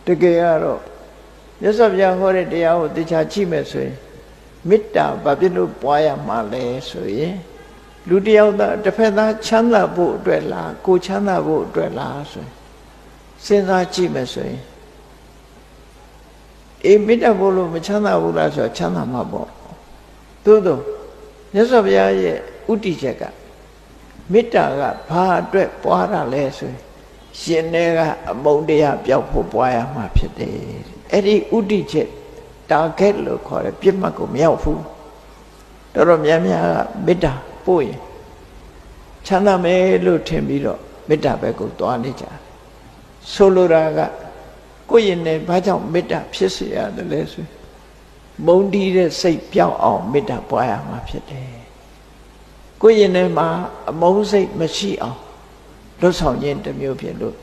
တကယ်ကတော့မြတ်စွာဘုရားဟောတဲ့တရားကိုသိချာကြည့်မယ်ဆိုရင်မေတ္တာဘာဖြစ်လို့ပွားရမှာလဲဆိုရင်လူတယောက်သားတစ်ဖက်သားချမ်းသာဖို့အတွက်လားကိုချမ်းသာဖို့အတွက်လားဆိုရင်စဉ်းစားကြည့်မယ်ဆိုရင်မေတ္တာဖို့လို့မချမ်းသာဘူးလားဆိုတော့ချမ်းသာမှာပေါ့သို့သောမြတ်စွာဘုရားရဲ့ဥတည်ချက်ကမေတ္တာကဘာအတွက်ပွားတာလဲဆိုရင်ရှင်တွေကအမုန်းတရားပျောက်ဖို့ပွားရမှာဖြစ်တယ်အဲ့ဒီဥတည်ချက်target လို့ခေါ်တယ်ပြစ်မှတ်ကိုမရောက်ဘူးတော်တော်များများကမေတ္တာပို့ရင်ချမ်းသာမယ်လို့ထင်ပြီးတော့မေတ္တာဘက်ကိုသွားနေကြတယ်ဆိုလိုတာကကိုယ့်ရင်နဲ့ဘာကြောင့်မေတ္တာဖြစ်စေရတယ်လဲဆိုမုန်းတီးတဲ့စိတ်ပြောင်းအောင်မေတ္တာပွားရမှာဖြစ်တယ်ကိုယ့်ရင်ထဲမှာအမုန်းစိတ်မရှိအောင်လွတ်ဆောင်ခြင်းတစ်မျိုးဖြစ်လို့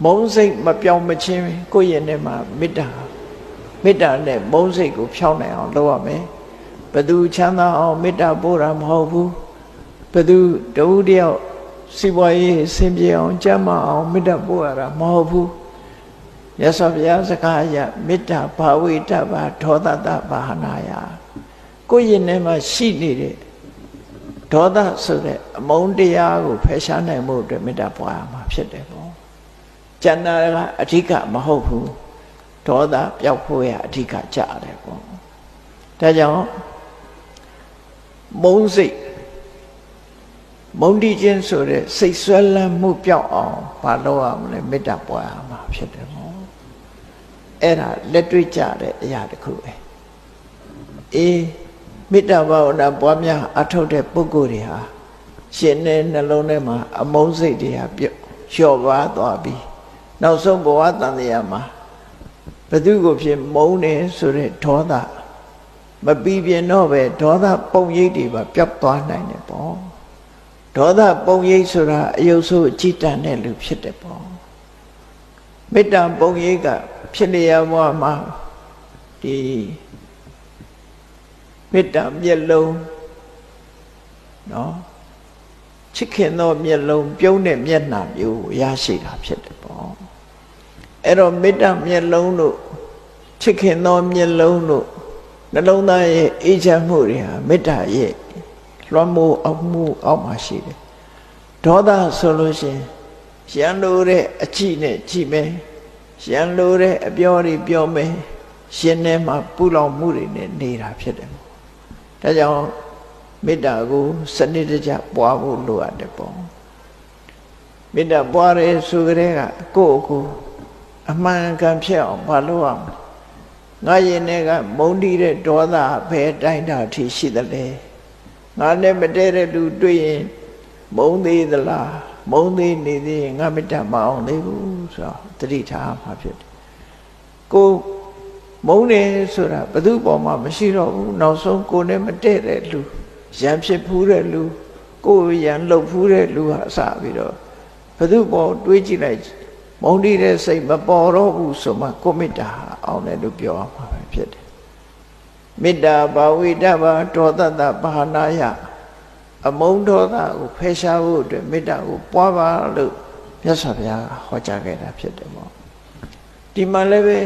မုန်းစိတ်မပြောင်းမချင်းကိုယ့်ရင်ထဲမှာမေတ္တာနဲ့မုန်းစိတ်ကိုဖြောင်းနိုင်အောင်လုပ်ရမယ်ဘယ်သူချမ်းသာအောင်မေတ္တာပို့တာမဟုတ်ဘူးဘယ်သူတဦးတယောက်စီးပွားရေးဆင်ပြေအောင်ကျမ်းမာအောင်မေတ္တာပို့ရတာမဟုတ်ဘူးမြတ်စွာဘုရားစကားအရမေတ္တာဘာဝိတ္တဘာဒေါသတဘာဟနာယကိုယ့်ရင်ထဲမှာရှိနေတဲ့ဒေါသဆိုတဲ့အမုန်းတရားကိုဖယ်ရှားနိုင်မှုအတွက်မေတ္တာပွားရမှာဖြစ်တယ်ပေါ့ကျန်တာကအဓိကမဟုတ်ဘူးဒေါသပျောက်ဖို့ရအဓိကကြတယ်ပေါ့ဒါကြောင့်မုန်းစိတ်မုန်းတီးခြင်းဆိုတဲ့စိတ်ဆွဲလန်းမှုပျောက်အောင်ဘာလုပ်ရမလဲမေတ္တာပွားရမှာဖြစ်တယ်ပေါ့အဲ့ဒါလက်တွေ့ကြတဲ့အရာတစ်ခုပဲမေတ္တာဘာဝနာပွားများအထောက်တဲ့ပုဂ္ဂိုလ်တွေဟာရှင်တဲ့နှလုံးထဲမှာအမုန်းစိတ်တွေဟာလျော့ပါသွားပြီးနောက်ဆုံးဘဝတန်တရားမှာဘယ်သူကိုဖြစ်မုန်းတယ်ဆိုတဲ့ဒေါသမပြီးပြင်းတော့ပဲဒေါသပုံရိပ်တွေပါပျောက်သွားနိုင်တယ်ပေါ့ဒေါသပုံရိပ်ဆိုတာအယုတ်ဆိုးအကြည်တန်တဲ့လူဖြစ်တယ်ပေါ့မေတ္တာပုံရိပ်ကဖြစ်လျက်ဘဝမှာဒီမေတ္တာမျက်လုံးနော်ချစ်ခင်သောမျက်လုံးပြုံးတဲ့မျက်နှာမျိုးကိုရရှိတာဖြစ်တယ်ပေါ့အဲ့တော့မေတ္တာမျက်လုံးတို့ချစ်ခင်သောမျက်လုံးတို့နှလုံးသားရဲ့အေးချမ်းမှုတွေဟာမေတ္တာရဲ့လွှမ်းမိုးအောင်မှုအောက်မှာရှိတယ်ဒေါသဆိုလို့ရှိရင်ရန်လိုတဲ့အကြည့်နဲ့ကြည့်မယ်ရန်လိုတဲ့အပြောတွေပြောမယ်ရှင်ထဲမှာပူလောင်မှုတွေနဲ့နေတာဖြစ်တယ်ဒါကြောင့်မေတ္တာကိုစနစ်တကျပွားဖို့လိုအပ်တယ်ပေါ့မေတ္တာပွားရဲဆိုကြတဲ့ကကိုယ့်ကိုအမှန်ကန်ဖြစ်အောင်ဘာလို့အောင်ငါရင်ထဲကမုန်းတီးတဲ့ဒေါသဘယ်တိုင်းတာထိရှိသလဲငါနဲ့မတည့်တဲ့လူတွေ့ရင်မုန်းသေးသလားမုန်းသေးနေသေးရင်ငါမေတ္တာမအောင်သေးဘူးဆိုတော့တတိထားမှာဖြစ်တယ်ကိုမုန်းတယ်ဆိုတာဘယ်သူပေါ်မှာမရှိတော့ဘူးနောက်ဆုံးကိုနဲ့မတည့်တဲ့လူရံဖြစ်ဖူးတဲ့လူကိုရံလှုပ်ဖူးတဲ့လူဟာအစပြီးတော့ဘယ်သူပေါ်တွေးကြည့်လိုက်မုန်းတီးတဲ့စိတ်မပေါ်တော့ဘူးဆိုမှကိုမေတ္တာအောင်တယ်လို့ပြောရမှာပဲဖြစ်တယ်မေတ္တာဘာဝိတ္တဘာဒေါသတဘာဟနာယအမုန်းဒေါသကိုဖယ်ရှားဖို့အတွက်မေတ္တာကိုပွားပါလို့မြတ်စွာဘုရားဟောကြားခဲ့တာဖြစ်တယ်ပေါ့ဒီမှာလည်းပဲ